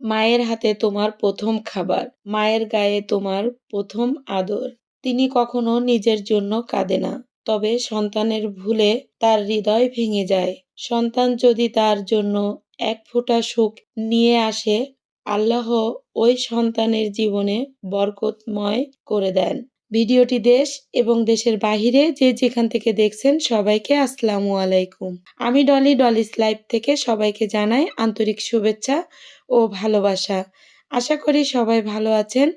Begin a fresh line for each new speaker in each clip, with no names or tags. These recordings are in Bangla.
মায়ের হাতে তোমার প্রথম খাবার, মায়ের গায়ে তোমার প্রথম আদর। তিনি কখনো নিজের জন্য কাঁদে না, তবে সন্তানের ভুলে তার হৃদয় ভেঙে যায়। সন্তান যদি তার জন্য এক ফোঁটা সুখ নিয়ে আসে, আল্লাহ ওই সন্তানের জীবনে বরকতময় করে দেন। ভিডিওটি দেশ এবং দেশের বাহিরে যে যেখান থেকে দেখছেন সবাইকে আসসালামু আলাইকুম। আমি ডলিস লাইফ থেকে সবাইকে জানাই আন্তরিক শুভেচ্ছা ও ভালোবাসা। আশা করি সবাই ভালো আছেন।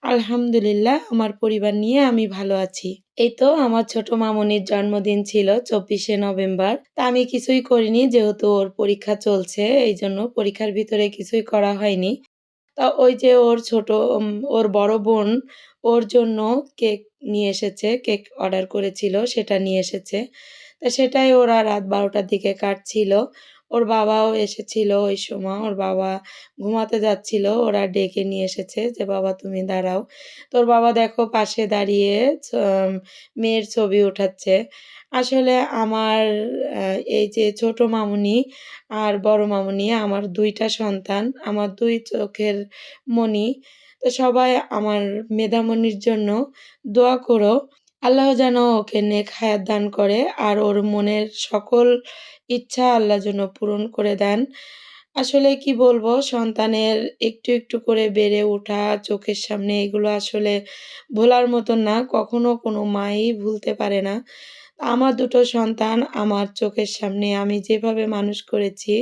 আলহামদুলিল্লাহ আমার পরিবার নিয়ে আমি ভালো আছি। এই তো আমার ছোট মামুনির জন্মদিন ছিল ২৪শে নভেম্বর। তা আমি কিছুই করিনি, যেহেতু ওর পরীক্ষা চলছে এই জন্য পরীক্ষার ভিতরে কিছুই করা হয়নি। তা ওই যে ওর বড় বোন ওর জন্য কেক নিয়ে এসেছে, কেক অর্ডার করেছিল সেটা নিয়ে এসেছে। তা সেটাই ওরা রাত ১২টার দিকে কাটছিল। ওর বাবাও এসেছিল ওই সময়। ওর বাবা ঘুমাতে যাচ্ছিল। ওরা ডেকে নিয়ে এসেছে যে, "বাবা তুমি দাঁড়াও।" তো ওর বাবা দেখো পাশে দাঁড়িয়ে মেয়ের ছবি উঠাচ্ছে। আসলে আমার আ এই যে ছোট মামুনি আর বড় মামুনি আমার ২ টা সন্তান, আমার ২ চোখের মণি। তো সবাই আমার মেধামণির জন্য দোয়া করো। আল্লাহ যেন ওকে নেক হায়াত দান করে আর ওর মনের সকল ইচ্ছা আল্লাহ যেন পূরণ করে দেন। আসলে কি বলবো, সন্তানের একটু করে বেড়ে ওঠা চোখের সামনে এগুলো আসলে ভোলার মতন না। কখনো কোনো মাই ভুলতে পারে না। আমার ২ টো সন্তান আমার চোখের সামনে আমি যেভাবে মানুষ করেছি,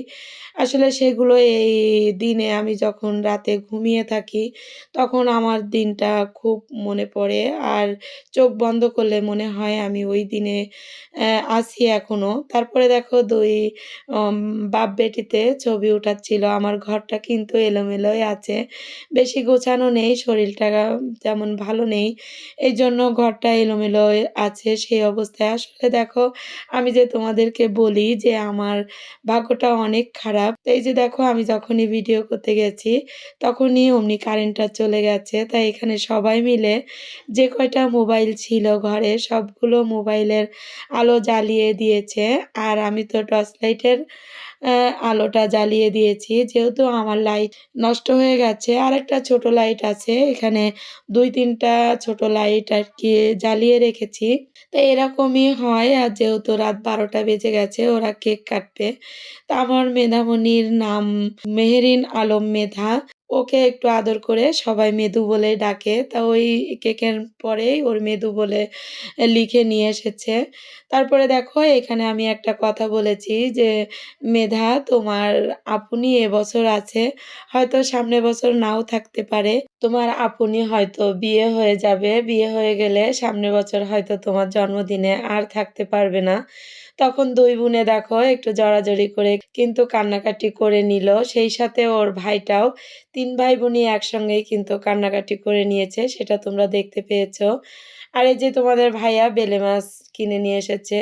আসলে সেগুলো এই দিনে আমি যখন রাতে ঘুমিয়ে থাকি, তখন আমার দিনটা খুব মনে পড়ে। আর চোখ বন্ধ করলে মনে হয় আমি ওই দিনে আছি এখনো। তারপরে দেখো ২ অম বাপ-বেটিতে ছবি উঠাচ্ছিল। আমার ঘরটা কিন্তু এলোমেলোই আছে। বেশি গোছানো নেই, শরীরটা তেমন ভালো নেই। এইজন্য ঘরটা এলোমেলোই আছে সেই অবস্থায়। আসলে দেখো, আমি যে তোমাদেরকে বলি যে আমার ভাগ্যটা অনেক খারাপ। তো এই যে দেখো, আমি যখনই ভিডিও করতে গেছি তখনই অমনি কারেন্টটা চলে গেছে। তাই এখানে সবাই মিলে যে কয়টা মোবাইল ছিল ঘরে সবগুলো মোবাইলের আলো জ্বালিয়ে দিয়েছে। আর আমি তো টর্চ লাইটের আলোটা জ্বালিয়ে দিয়েছি। যেহেতু আমার লাইট নষ্ট হয়ে গেছে, আরেকটা ছোট লাইট আছে। এখানে ২-৩ টা ছোট লাইট আরকি জ্বালিয়ে রেখেছি। তো এরকমই হয়। আর যেহেতু রাত ১২টা বেজে গেছে, ওরা কেক কাটবে। তো আমার মেধামণির নাম মেহেরিন আলম মেধা। ওকে একটু আদর করে সবাই মেদু বলে ডাকে। তা ওই কেকের পরেই ওর মেদু বলে লিখে নিয়ে এসেছে। তারপরে দেখো, এখানে আমি একটা কথা বলেছি যে, "মেধা তোমার আপুনি এবছর আছে, হয়তো সামনের বছর নাও থাকতে পারে। তোমার আপুনি হয়তো বিয়ে হয়ে যাবে। বিয়ে হয়ে গেলে সামনের বছর হয়তো তোমার জন্মদিনে আর থাকতে পারবে না।" তখন ২ বোনে দেখো একটু জড়াজড়ি করে কিন্তু কান্নাকাটি করে নিল। সেই সাথে ওর ভাইটাও। ৩ ভাই-বোনই একসঙ্গেই কিন্তু কান্নাকাটি করে নিয়েছে। সেটা তোমরা দেখতে পেয়েছ। আর এই যে তোমাদের ভাইয়া বেলে মাছ কিনে নিয়ে এসেছে।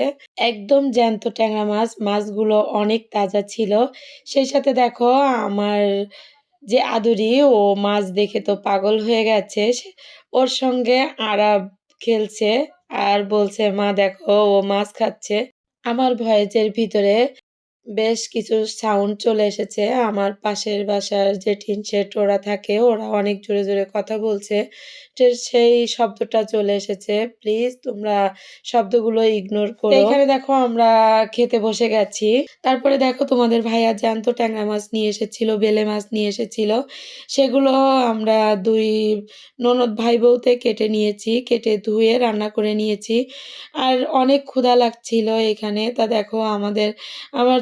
একদম জ্যান্ত ট্যাংরা মাছ। মাছগুলো অনেক তাজা ছিল। সেই সাথে দেখো, আমার যে আদুরি ও মাছ দেখে তো পাগল হয়ে গেছে। ওর সঙ্গে আরাব খেলছে আর বলছে, "মা দেখো ও মাছ খাচ্ছে।" আমার ভয়েসের ভিতরে বেশ কিছু সাউন্ড চলে এসেছে। আমার পাশের বাসার যে টিন শেড ওরা থাকে, ওরা অনেক জোরে কথা বলছে। সেই শব্দটা চলে এসেছে। প্লিজ তোমরা শব্দগুলো ইগনোর করো। তো এখানে দেখো আমরা খেতে বসে গেছি। তারপরে দেখো তোমাদের ভাইয়া জ্যান্ত ট্যাংরা মাছ নিয়ে এসেছিল, বেলে মাছ নিয়ে এসেছিল। সেগুলো আমরা ২ ননদ ভাই-বউতে কেটে নিয়েছি। কেটে ধুয়ে রান্না করে নিয়েছি। আর অনেক ক্ষুধা লাগছিল এখানে। তা দেখো আমার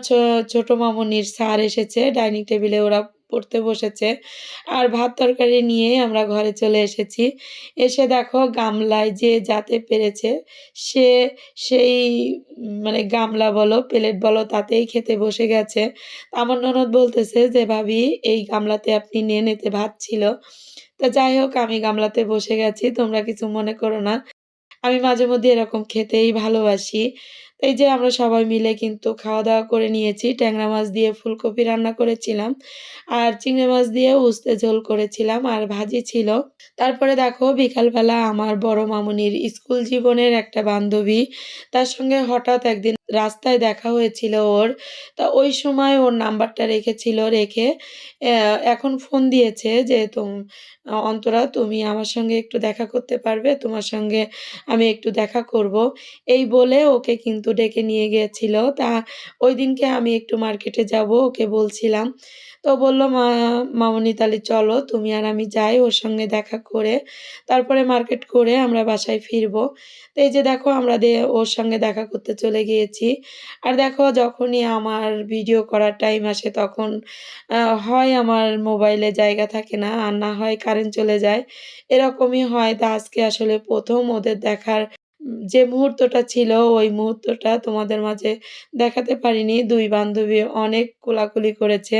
ছোট মামুনির স্যার এসেছে। ডাইনিং টেবিলে ওরা পড়তে বসেছে। আর ভাত তরকারি নিয়ে আমরা ঘরে চলে এসেছি। এসে দেখো গামলায় যে যাতে পেরেছে সে সেই মানে গামলা বলো, প্লেট বলো তাতেই খেতে বসে গেছে। আমার ননদ বলতেছে যে, "ভাবি এই গামলাতে আপনি নেন, এতে ভাত ছিল।" তো যাই হোক, আমি গামলাতে বসে গেছি। তোমরা কিছু মনে করো না। আমি মাঝেমধ্যে এরকম খেতেই ভালোবাসি। তো এই যে আমরা সবাই মিলে কিন্তু খাওয়া-দাওয়া করে নিয়েছি। ট্যাংরা মাছ দিয়ে ফুলকপি রান্না করেছিলাম। আর চিংড়ি মাছ দিয়ে উস্তে ঝোল করেছিলাম আর ভাজি ছিল। তারপরে দেখো বিকালবেলা আমার বড় মামুনির স্কুল জীবনের একটা বান্ধবী, তার সঙ্গে হঠাৎ একদিন রাস্তায় দেখা হয়েছিল ওর। তা ওই সময় ওর নাম্বারটা রেখেছিল, রেখে এখন ফোন দিয়েছে যে, "অন্তরা তুমি আমার সঙ্গে একটু দেখা করতে পারবে? তোমার সঙ্গে আমি একটু দেখা করব।" এই বলে ওকে কিন্তু ডেকে নিয়ে গিয়েছিল। তা ঐদিনকে আমি একটু মার্কেটে যাবো ওকে বলছিলাম। তো বলল, মামুনি তাহলে চলো তুমি আর আমি যাই ওর সঙ্গে দেখা করে তারপরে মার্কেট করে আমরা বাসায় ফিরবো। তো এই যে দেখো আমরা ওর সঙ্গে দেখা করতে চলে গিয়েছি। আর দেখো যখনই আমার ভিডিও করার টাইম আসে তখন হয় আমার মোবাইলে জায়গা থাকে না আর না হয় কারেন্ট চলে যায়। এরকমই হয়। তা আজকে আসলে ১ম ওদের দেখার যে মুহূর্তটা ছিল ওই মুহূর্তটা তোমাদের মাঝে দেখাতে পারিনি। ২ বান্ধবী অনেক কোলাকুলি করেছে।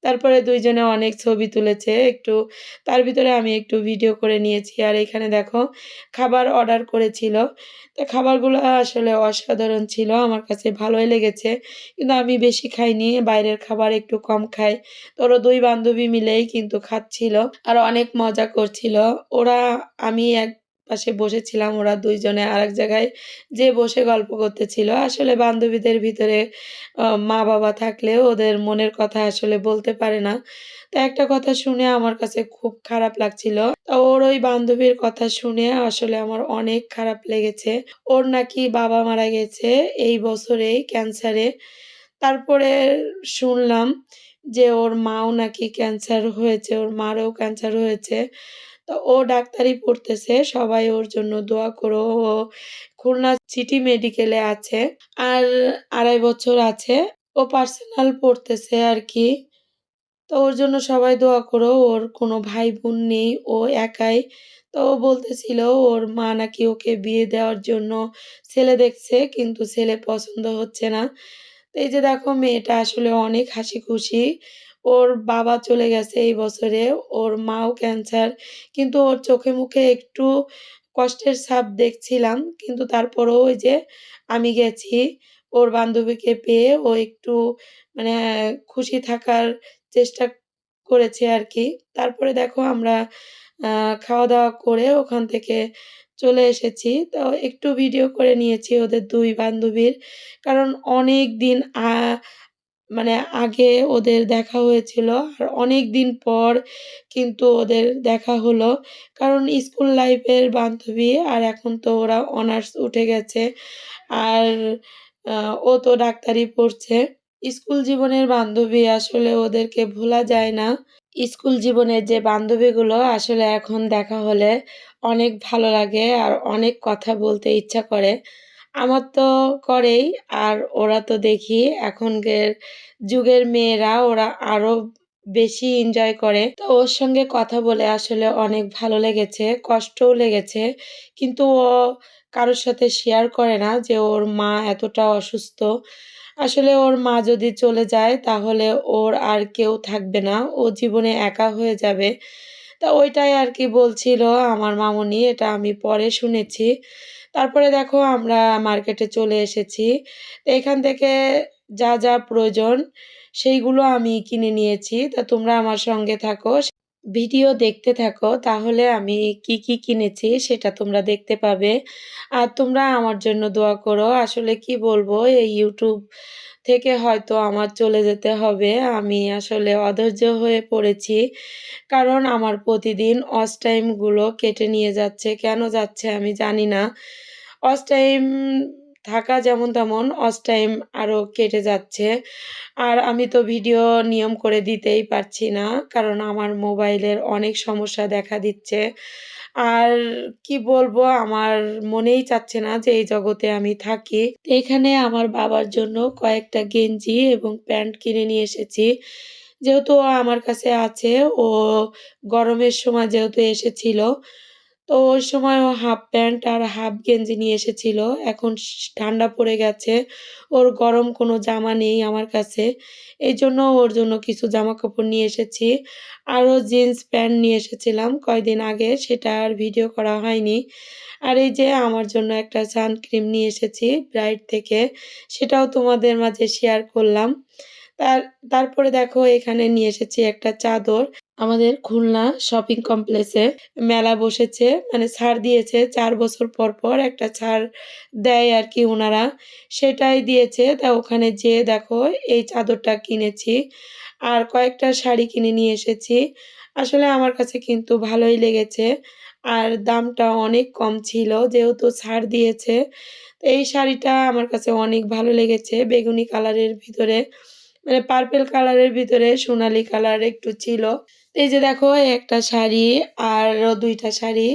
তারপরে ২ জনে অনেক ছবি তুলেছে। তার ভিতরে আমি একটু ভিডিও করে নিয়েছি। আর এখানে দেখো খাবার অর্ডার করেছিল। তো খাবারগুলো আসলে অসাধারণ ছিল। আমার কাছে ভালোই লেগেছে। কিন্তু আমি বেশি খাইনি। বাইরের খাবার একটু কম খাই। তো ওরা ২ বান্ধবী মিলেই কিন্তু খাচ্ছিল। আর অনেক মজা করছিল। ওরা আমি এক পাশে বসেছিলাম। ওরা ২ জনে আরেক জায়গায় যেয়ে বসে গল্প করতেছিল। আসলে বান্ধবীদের ভিতরে মা-বাবা থাকলেও ওদের মনের কথা আসলে বলতে পারে না। তো একটা কথা শুনে আমার কাছে খুব খারাপ লাগছিল। তো ওর ওই বান্ধবীর কথা শুনে আসলে আমার অনেক খারাপ লেগেছে। ওর নাকি বাবা মারা গেছে এই বছরেই ক্যান্সারে। তারপরে শুনলাম যে ওর মাও নাকি ক্যান্সার হয়েছে, ওর মারও ক্যান্সার হয়েছে। তো ও ডাক্তারি পড়তেছে। সবাই ওর জন্য দোয়া করো। ও খুলনা সিটি মেডিকেলে আছে। আর ২.৫ বছর আছে। ও পার্সোনাল পড়তেছে আরকি। তো ওর জন্য সবাই দোয়া করো। ওর কোনো ভাই-বোন নেই। ও একাই। তো ও বলতেছিল ওর মা নাকি ওকে বিয়ে দেওয়ার জন্য ছেলে দেখছে কিন্তু ছেলে পছন্দ হচ্ছে না। তো এই যে দেখো মেয়েটা আসলে অনেক হাসিখুশি। ওর বাবা চলে গেছে এই বছরে। ওর মাও ক্যান্সার। কিন্তু ওর চোখে মুখে একটু কষ্টের ছাপ দেখছিলাম। কিন্তু তারপরেও ওই যে আমি গেছি। ওর বান্ধবীকে পেয়ে ও একটু মানে খুশি থাকার চেষ্টা করেছে আরকি। তারপরে দেখো আমরা আ খাওয়া-দাওয়া করে ওখান থেকে চলে এসেছি। তো একটু ভিডিও করে নিয়েছি ওদের ২ বান্ধবীর। কারণ অনেকদিন মানে আগে ওদের দেখা হয়েছিল। আর অনেকদিন পর কিন্তু ওদের দেখা হলো। কারণ স্কুল লাইফের বান্ধবী আর এখন তো ওরা অনার্স উঠে গেছে। আর আ ও তো ডাক্তারি পড়ছে। স্কুল জীবনের বান্ধবী আসলে ওদেরকে ভোলা যায় না। স্কুল জীবনের যে বান্ধবীগুলো আসলে এখন দেখা হলে অনেক ভালো লাগে আর অনেক কথা বলতে ইচ্ছা করে। আমার তো করেই। আর ওরা তো দেখি এখনকার যুগের মেয়েরা ওরা আরো বেশি এনজয় করে। তো ওর সঙ্গে কথা বলে আসলে অনেক ভালো লেগেছে, কষ্টও লেগেছে। কিন্তু ও কারো সাথে শেয়ার করে না যে ওর মা এতটা অসুস্থ। আসলে ওর মা যদি চলে যায় তাহলে ওর আর কেউ থাকবে না। ও জীবনে একা হয়ে যাবে। তা ওইটাই আরকি বলছিল আমার মামুনি। এটা আমি পরে শুনেছি। তারপরে দেখো আমরা মার্কেটে চলে এসেছি। তো এখান থেকে যা প্রয়োজন সেইগুলো আমি কিনে নিয়েছি। তা তোমরা আমার সঙ্গে থাকো। ভিডিও দেখতে থাকো তাহলে আমি কি কিনেছি সেটা তোমরা দেখতে পাবে। আর তোমরা আমার জন্য দোয়া করো। আসলে কি বলবো এই YouTube থেকে হয়তো আমার চলে যেতে হবে। আমি আসলে অধৈর্য হয়ে পড়েছি। কারণ আমার প্রতিদিন ওয়াচ টাইম গুলো কেটে নিয়ে যাচ্ছে। কেন যাচ্ছে আমি জানি না। ওয়াচ টাইম থাকা যেমন তেমন ওয়াচ টাইম আরো কেটে যাচ্ছে। আর আমি তো ভিডিও নিয়ম করে দিতেই পারছি না। কারণ আমার মোবাইলের অনেক সমস্যা দেখা দিচ্ছে। আর কি বলবো আমার মনেই চাচ্ছে না যে এই জগতে আমি থাকি। এখানে আমার বাবার জন্য কয়েকটা গেঞ্জি এবং প্যান্ট কিনে নিয়ে এসেছি। যেহেতু ও আমার কাছে আছে, ও গরমের সময় যেহেতু এসেছিল তো ওই সময় ও হাফ প্যান্ট আর হাফ গেঞ্জি নিয়ে এসেছিল। এখন ঠান্ডা পড়ে গেছে। ওর গরম কোনো জামা নেই আমার কাছে। এইজন্য ওর জন্য কিছু জামাকাপড় নিয়ে এসেছি। আরও জিন্স প্যান্ট নিয়ে এসেছিলাম কয়দিন আগে, সেটা আর ভিডিও করা হয়নি। আর এই যে আমার জন্য একটা সানক্রিম নিয়ে এসেছি ব্রাইট থেকে, সেটাও তোমাদের মাঝে শেয়ার করলাম। তার তারপরে দেখো এখানে নিয়ে এসেছি একটা চাদর। আমাদের খুলনা শপিং কমপ্লেক্সে মেলা বসেছে, মানে ছাড় দিয়েছে ৪ বছর পর, পর একটা ছাড় দেয় আরকি উনারা। সেটাই দিয়েছে। তা ওখানে যেয়ে দেখো এই চাদরটা কিনেছি। আর কয়েকটা শাড়ি কিনে নিয়ে এসেছি। আসলে আমার কাছে কিন্তু ভালোই লেগেছে। আর দামটা অনেক কম ছিল যেহেতু ছাড় দিয়েছে। তো এই শাড়িটা আমার কাছে অনেক ভালো লেগেছে। বেগুনি কালারের ভিতরে, মানে পার্পল কালারের ভিতরে সোনালি কালার একটু ছিল। তো এই যে দেখো একটা শাড়ি, আরো ২ টা শাড়ি।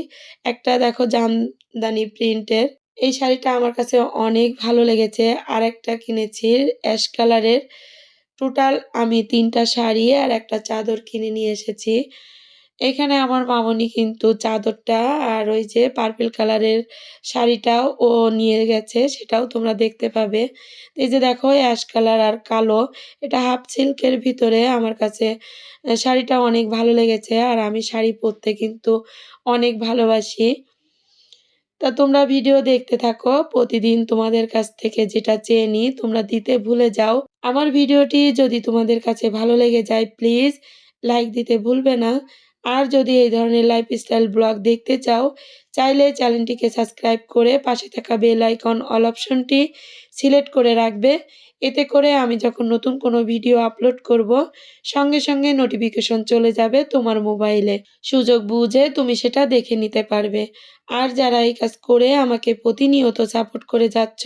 একটা দেখো জামদানি প্রিন্টের। এই শাড়িটা আমার কাছে অনেক ভালো লেগেছে। আরেকটা কিনেছি অ্যাশ কালারের। টোটাল আমি ৩ টা শাড়ি আর একটা চাদর কিনে নিয়ে এসেছি। এখানে আমার মামুনি কিন্তু চাদরটা আর ওই যে পার্পল কালারের শাড়িটাও ও নিয়ে গেছে, সেটাও তোমরা দেখতে পাবে। এই যে দেখো অ্যাশ কালার আর কালো, এটা হাফ সিল্কের ভিতরে আমার কাছে শাড়িটা অনেক ভালো লেগেছে। আর আমি শাড়ি পরতে কিন্তু অনেক ভালোবাসি। তা তোমরা ভিডিও দেখতে থাকো। প্রতিদিন তোমাদের কাছ থেকে যেটা চেয়ে নিই তোমরা দিতে ভুলে যাও। আমার ভিডিওটি যদি তোমাদের কাছে ভালো লেগে যায় প্লিজ লাইক দিতে ভুলবে না। আর যদি এই ধরনের লাইফস্টাইল ব্লগ দেখতে চাও, চাইলে চ্যানেলটিকে সাবস্ক্রাইব করে পাশে থাকা বেল আইকন অল অপশনটি সিলেক্ট করে রাখবে। এতে করে আমি যখন নতুন কোনো ভিডিও আপলোড করব, সঙ্গে সঙ্গে নোটিফিকেশন চলে যাবে তোমার মোবাইলে। সুযোগ বুঝে তুমি সেটা দেখে নিতে পারবে। আর যারা এই কাজ করে আমাকে প্রতিনিয়ত সাপোর্ট করে যাচ্ছ,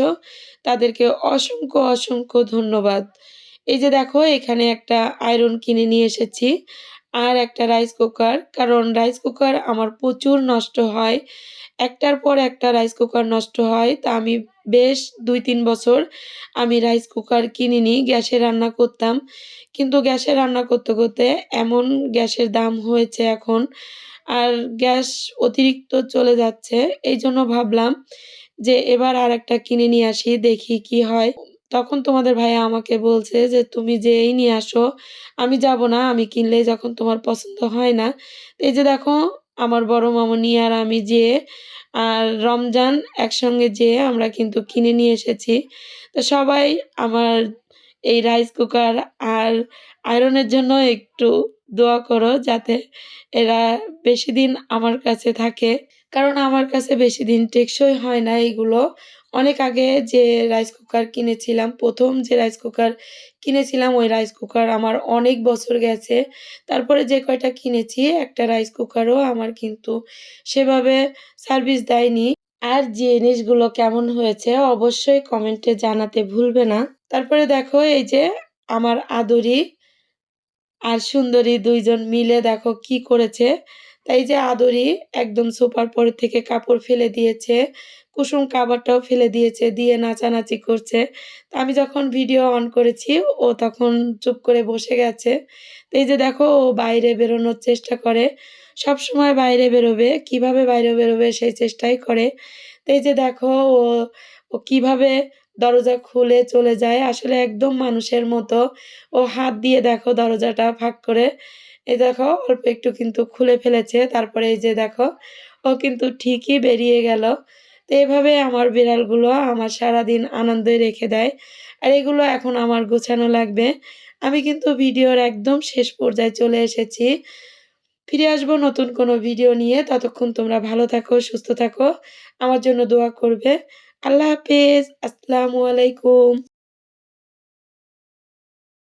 তাদেরকে অসংখ্য, অসংখ্য ধন্যবাদ। এই যে দেখো এখানে একটা আয়রন কিনে নিয়ে এসেছি। আর একটা রাইস কুকার। কারণ রাইস কুকার আমার প্রচুর নষ্ট হয়। একটার পর একটা রাইস কুকার নষ্ট হয়। তা আমি বেশ ২-৩ বছর আমি রাইস কুকার কিনিনি। গ্যাসে রান্না করতাম। কিন্তু গ্যাসে রান্না করতে, করতে এমন গ্যাসের দাম হয়েছে এখন, আর গ্যাস অতিরিক্ত চলে যাচ্ছে। এইজন্য ভাবলাম যে এবার আরেকটা কিনে নিয়ে আসি, দেখি কি হয়। তখন তোমাদের ভাইয়া আমাকে বলছে যে, "তুমি যেয়েই নিয়ে আসো। আমি যাবো না। আমি কিনলেই যখন তোমার পছন্দ হয় না।" তো এই যে দেখো আমার বড় মামুনি আর আমি যেয়ে আর রমজান একসঙ্গে যেয়ে আমরা কিন্তু কিনে নিয়ে এসেছি। তো সবাই আমার এই রাইস কুকার আর আয়রনের জন্য একটু দোয়া করো যাতে এরা বেশিদিন আমার কাছে থাকে। কারণ আমার কাছে বেশিদিন টেকসই হয় না এগুলো। অনেক আগে যে রাইস কুকার কিনেছিলাম, ১ম যে রাইস কুকার কিনেছিলাম ওই রাইস কুকার আমার অনেক বছর গেছে। তারপরে যে কয়টা কিনেছি একটা রাইস কুকারও আমার কিন্তু সেভাবে সার্ভিস দেয়নি। আর জিনিসগুলো কেমন হয়েছে অবশ্যই কমেন্টে জানাতে ভুলবে না। তারপরে দেখো এই যে আমার আদুরি আর সুন্দরী ২ জন মিলে দেখো কি করেছে। তাই যে আদুরি একদম সোফার পর থেকে কাপড় ফেলে দিয়েছে। কুসুম কাভারটাও ফেলে দিয়েছে, দিয়ে নাচানাচি করছে। তো আমি যখন ভিডিও অন করেছি ও তখন চুপ করে বসে গেছে। তো এই যে দেখো ও বাইরে বেরোনোর চেষ্টা করে। সবসময় বাইরে বেরোবে, কিভাবে বাইরে বেরোবে সেই চেষ্টাই করে। তো এই যে দেখো ও, ও কিভাবে দরজা খুলে চলে যায়। আসলে একদম মানুষের মতো। ও হাত দিয়ে দেখো দরজাটা ফাঁক করে, এই দেখো অল্প একটু কিন্তু খুলে ফেলেছে। তারপরে এই যে দেখো ও কিন্তু ঠিকই বেরিয়ে গেল। তো এভাবে আমার বিড়ালগুলো আমার সারাদিন আনন্দে রেখে দেয়। আর এগুলো এখন আমার গোছানো লাগবে। আমি কিন্তু ভিডিওর একদম শেষ পর্যায়ে চলে এসেছি। ফিরে আসবো নতুন কোনো ভিডিও নিয়ে। ততক্ষণ তোমরা ভালো থাকো, সুস্থ থাকো। আমার জন্য দোয়া করবে। আল্লাহ হাফেজ। আসসালামু আলাইকুম।